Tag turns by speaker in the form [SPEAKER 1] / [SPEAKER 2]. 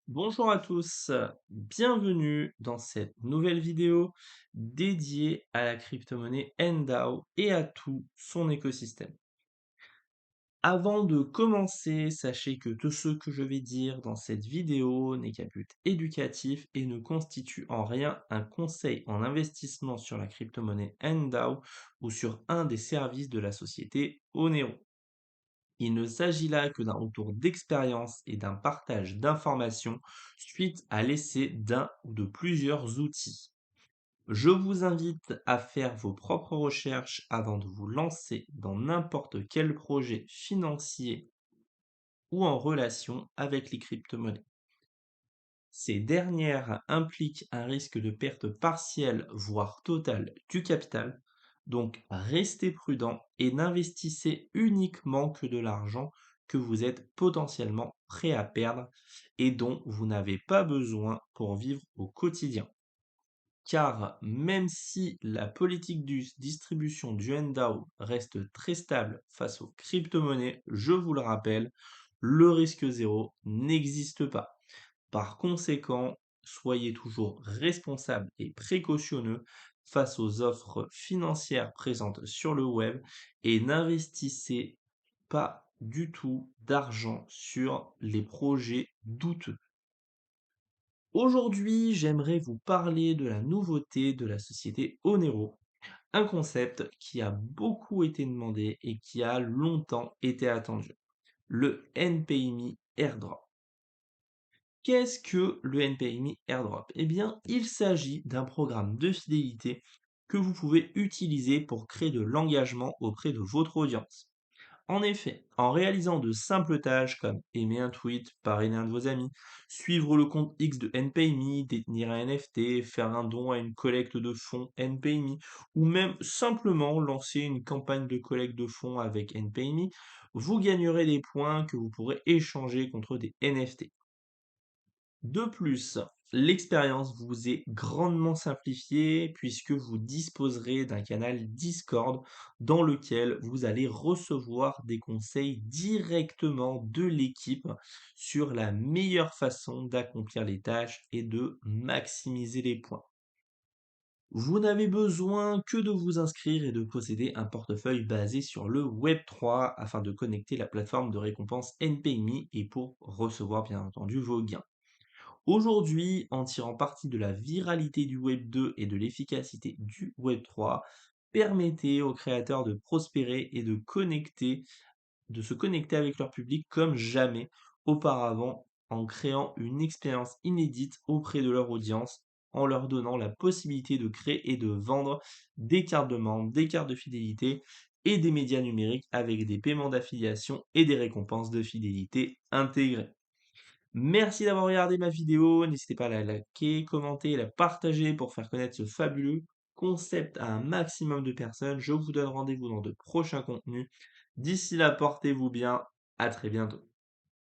[SPEAKER 1] Bonjour à tous, bienvenue dans cette nouvelle vidéo dédiée à la crypto-monnaie NDAO et à tout son écosystème. Avant de commencer, sachez que tout ce que je vais dire dans cette vidéo n'est qu'à but éducatif et ne constitue en rien un conseil en investissement sur la crypto-monnaie NDAO ou sur un des services de la société Onero. Il ne s'agit là que d'un retour d'expérience et d'un partage d'informations suite à l'essai d'un ou de plusieurs outils. Je vous invite à faire vos propres recherches avant de vous lancer dans n'importe quel projet financier ou en relation avec les crypto-monnaies. Ces dernières impliquent un risque de perte partielle, voire totale, du capital. Donc, restez prudent et n'investissez uniquement que de l'argent que vous êtes potentiellement prêt à perdre et dont vous n'avez pas besoin pour vivre au quotidien. Car même si la politique de distribution du NDAO reste très stable face aux crypto-monnaies, je vous le rappelle, le risque zéro n'existe pas. Par conséquent, soyez toujours responsable et précautionneux face aux offres financières présentes sur le web et n'investissez pas du tout d'argent sur les projets douteux. Aujourd'hui, j'aimerais vous parler de la nouveauté de la société Onero, un concept qui a beaucoup été demandé et qui a longtemps été attendu, le NPMI Airdrop. Qu'est-ce que le NPMI Airdrop? Eh bien, il s'agit d'un programme de fidélité que vous pouvez utiliser pour créer de l'engagement auprès de votre audience. En effet, en réalisant de simples tâches comme aimer un tweet, parrainer un de vos amis, suivre le compte X de NPMI, détenir un NFT, faire un don à une collecte de fonds NPMI, ou même simplement lancer une campagne de collecte de fonds avec NPMI, vous gagnerez des points que vous pourrez échanger contre des NFT. De plus, l'expérience vous est grandement simplifiée puisque vous disposerez d'un canal Discord dans lequel vous allez recevoir des conseils directement de l'équipe sur la meilleure façon d'accomplir les tâches et de maximiser les points. Vous n'avez besoin que de vous inscrire et de posséder un portefeuille basé sur le Web3 afin de connecter la plateforme de récompense NPMI et pour recevoir bien entendu vos gains. Aujourd'hui, en tirant parti de la viralité du Web 2 et de l'efficacité du Web 3, permettez aux créateurs de prospérer et de se connecter avec leur public comme jamais auparavant en créant une expérience inédite auprès de leur audience, en leur donnant la possibilité de créer et de vendre des cartes de membres, des cartes de fidélité et des médias numériques avec des paiements d'affiliation et des récompenses de fidélité intégrées. Merci d'avoir regardé ma vidéo. N'hésitez pas à la liker, commenter et la partager pour faire connaître ce fabuleux concept à un maximum de personnes. Je vous donne rendez-vous dans de prochains contenus. D'ici là, portez-vous bien. À très bientôt.